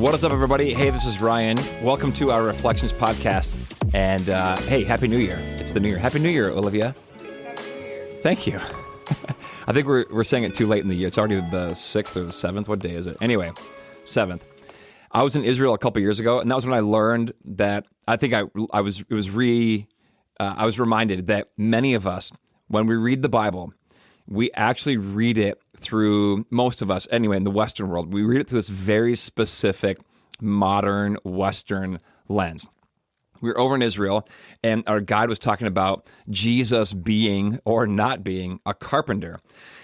What is up, everybody? Hey, this is Ryan. Welcome to our Reflections podcast. And hey, Happy New Year. It's the New Year. Happy New Year, Olivia. Thank you. I think we're saying it too late in the year. It's already the 6th or the 7th. What day is it? Anyway, 7th. I was in Israel a couple years ago, and that was when I learned that I was reminded that many of us, when we read the Bible, we actually read it through, most of us anyway, in the Western world, we read it through this very specific modern Western lens. We were over in Israel, and our guide was talking about Jesus being or not being a carpenter.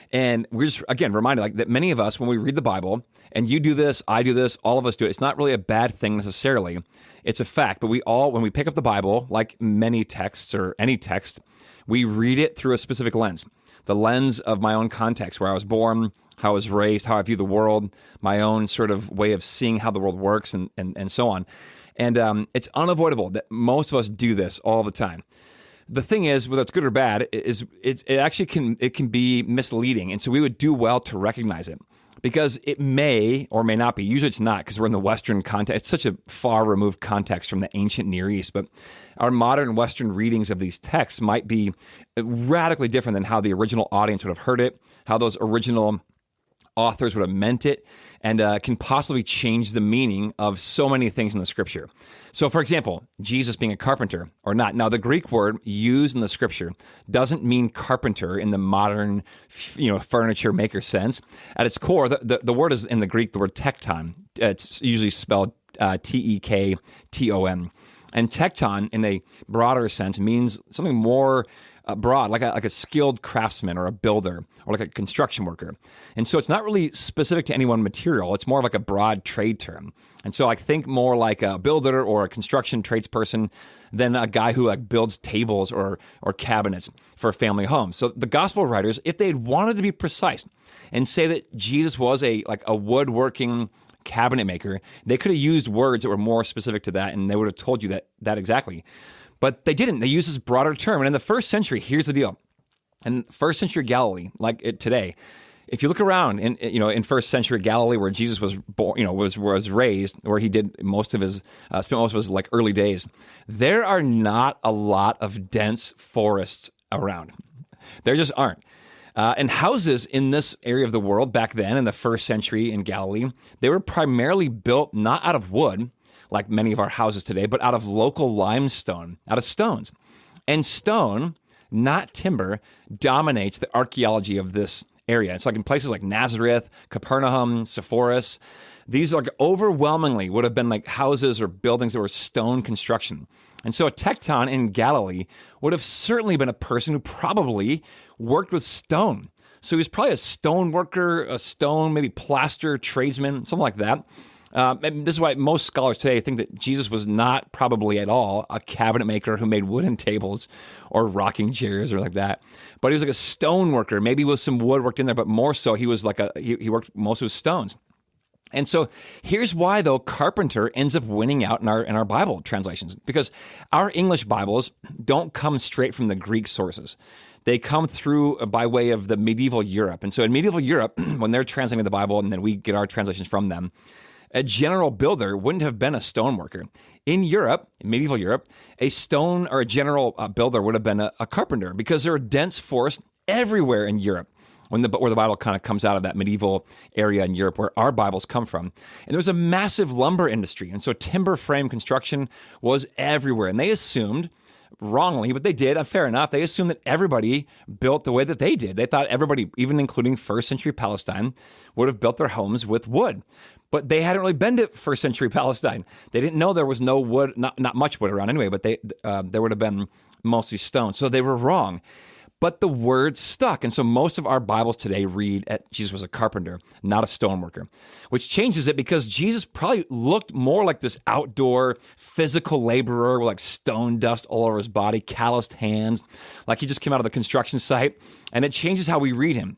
And we're just, again, reminded that many of us, when we read the Bible, and you do this, I do this, all of us do it, it's not really a bad thing necessarily. It's a fact. But we all, when we pick up the Bible, like many texts or any text, we read it through a specific lens. The lens of my own context, where I was born, how I was raised, how I view the world, my own sort of way of seeing how the world works, and so on. And it's unavoidable that most of us do this all the time. The thing is, whether it's good or bad, it actually can be misleading, and so we would do well to recognize it, because it may or may not be. Usually it's not, because we're in the Western context. It's such a far removed context from the ancient Near East, but our modern Western readings of these texts might be radically different than how the original audience would have heard it, how those original authors would have meant it, and can possibly change the meaning of so many things in the Scripture. So, for example, Jesus being a carpenter or not. Now, the Greek word used in the Scripture doesn't mean carpenter in the modern, furniture maker sense. At its core, the word is in the Greek, the word tecton. It's usually spelled Tekton. And tecton, in a broader sense, means something more broad, like a skilled craftsman or a builder or like a construction worker. And so it's not really specific to any one material. It's more of like a broad trade term. And so I think more like a builder or a construction tradesperson than a guy who builds tables or cabinets for a family home. So the gospel writers, if they'd wanted to be precise and say that Jesus was a woodworking cabinet maker, they could have used words that were more specific to that, and they would have told you that exactly. But they didn't. They used this broader term. And in the first century, here's the deal. In first century Galilee, like it today, if you look around in first century Galilee, where Jesus was born, was raised, where he did spent most of his early days, there are not a lot of dense forests around. There just aren't. And houses in this area of the world back then, in the first century in Galilee, they were primarily built not out of wood, like many of our houses today, but out of local limestone, out of stones. And stone, not timber, dominates the archaeology of this area. It's like in places like Nazareth, Capernaum, Sepphoris. These overwhelmingly would have been like houses or buildings that were stone construction. And so a tecton in Galilee would have certainly been a person who probably worked with stone. So he was probably a stone worker, a stone, maybe plaster tradesman, something like that. And this is why most scholars today think that Jesus was not probably at all a cabinet maker who made wooden tables or rocking chairs or like that. But he was like a stone worker, maybe with some wood worked in there, but more so he was he worked most with stones. And so here's why, though, carpenter ends up winning out in our Bible translations, because our English Bibles don't come straight from the Greek sources. They come through by way of the medieval Europe. And so in medieval Europe, when they're translating the Bible and then we get our translations from them, a general builder wouldn't have been a stone worker. In Europe, in medieval Europe, a stone or a general builder would have been a carpenter, because there are dense forests everywhere in Europe, where the Bible kind of comes out of that medieval area in Europe where our Bibles come from. And there was a massive lumber industry, and so timber frame construction was everywhere. And they assumed, wrongly, but they did, fair enough, they assumed that everybody built the way that they did. They thought everybody, even including first century Palestine, would have built their homes with wood. But they hadn't really been to first century Palestine. They didn't know there was no wood, not much wood around anyway, but there would have been mostly stone. So they were wrong. But the word stuck. And so most of our Bibles today read Jesus was a carpenter, not a stoneworker, which changes it, because Jesus probably looked more like this outdoor physical laborer with like stone dust all over his body, calloused hands, like he just came out of the construction site. And it changes how we read him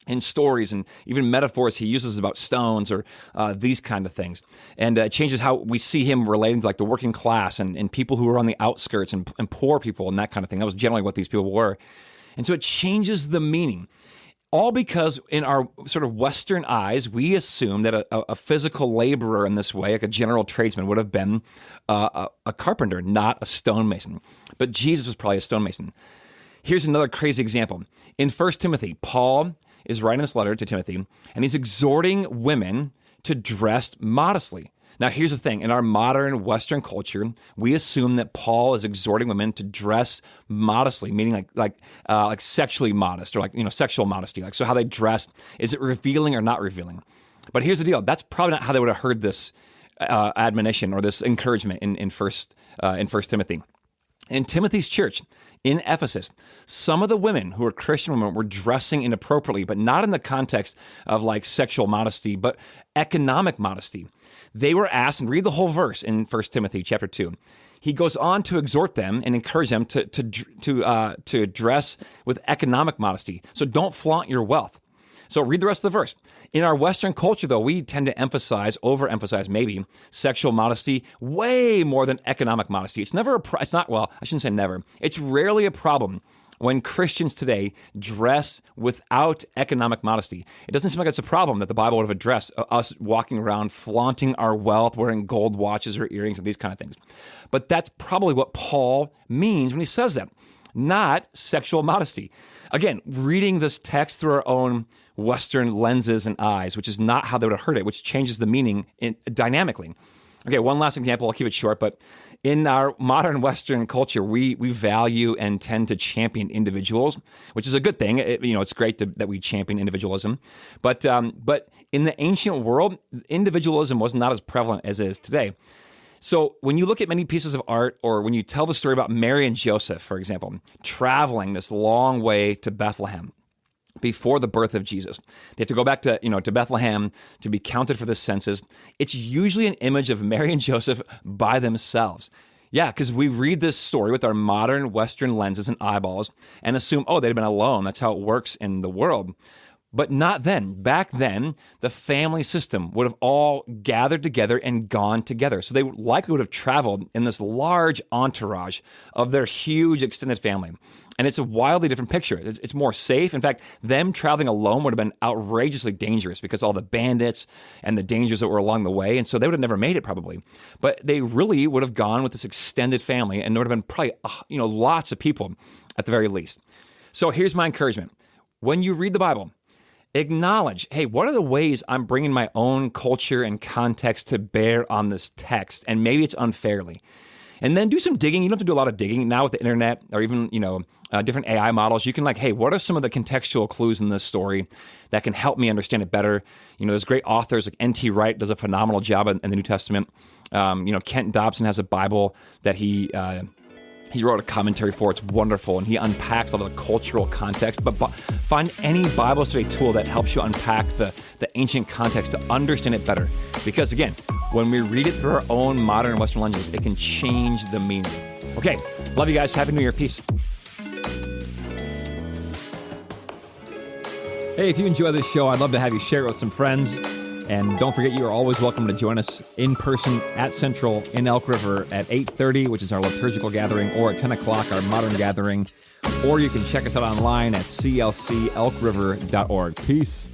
in stories and even metaphors he uses about stones or these kind of things. And it changes how we see him relating to like the working class and people who are on the outskirts and poor people and that kind of thing. That was generally what these people were. And so it changes the meaning. All because in our sort of Western eyes, we assume that a physical laborer in this way, like a general tradesman, would have been a carpenter, not a stonemason. But Jesus was probably a stonemason. Here's another crazy example. In 1 Timothy, Paul is writing this letter to Timothy, and he's exhorting women to dress modestly. Now, here's the thing. In our modern Western culture, we assume that Paul is exhorting women to dress modestly, meaning like sexually modest, or sexual modesty. Like, so how they dress, is it revealing or not revealing? But here's the deal. That's probably not how they would have heard this admonition or this encouragement in First Timothy. In Timothy's church in Ephesus, some of the women who were Christian women were dressing inappropriately, but not in the context of like sexual modesty, but economic modesty. They were asked, and read the whole verse in 1 Timothy chapter 2. He goes on to exhort them and encourage them to dress with economic modesty. So don't flaunt your wealth. So read the rest of the verse. In our Western culture, though, we tend to overemphasize maybe sexual modesty way more than economic modesty. It's rarely a problem when Christians today dress without economic modesty. It doesn't seem like it's a problem that the Bible would have addressed, us walking around flaunting our wealth, wearing gold watches or earrings and these kind of things. But that's probably what Paul means when he says that, not sexual modesty. Again, reading this text through our own Western lenses and eyes, which is not how they would have heard it, which changes the meaning dynamically. Okay, one last example. I'll keep it short, but in our modern Western culture, we value and tend to champion individuals, which is a good thing. It's great that we champion individualism, but in the ancient world, individualism was not as prevalent as it is today. So when you look at many pieces of art, or when you tell the story about Mary and Joseph, for example, traveling this long way to Bethlehem before the birth of Jesus, they have to go back to Bethlehem to be counted for the census. It's usually an image of Mary and Joseph by themselves. Yeah, because we read this story with our modern Western lenses and eyeballs and assume, they'd have been alone. That's how it works in the world. But not then. Back then, the family system would have all gathered together and gone together. So they likely would have traveled in this large entourage of their huge extended family. And it's a wildly different picture. It's more safe. In fact, them traveling alone would have been outrageously dangerous because all the bandits and the dangers that were along the way. And so they would have never made it probably. But they really would have gone with this extended family, and there would have been probably lots of people at the very least. So here's my encouragement. When you read the Bible, acknowledge, hey, what are the ways I'm bringing my own culture and context to bear on this text? And maybe it's unfairly. And then do some digging. You don't have to do a lot of digging. Now with the internet or even, different AI models, you can hey, what are some of the contextual clues in this story that can help me understand it better? There's great authors like N.T. Wright does a phenomenal job in the New Testament. Kent Dobson has a Bible that he wrote a commentary for. It's wonderful, and he unpacks all of the cultural context. But find any Bible study tool that helps you unpack the ancient context to understand it better. Because again, when we read it through our own modern Western lenses, it can change the meaning. Okay, love you guys. Happy New Year. Peace. Hey, if you enjoy this show, I'd love to have you share it with some friends. And don't forget, you are always welcome to join us in person at Central in Elk River at 8:30, which is our liturgical gathering, or at 10 o'clock, our modern gathering. Or you can check us out online at clcelkriver.org. Peace.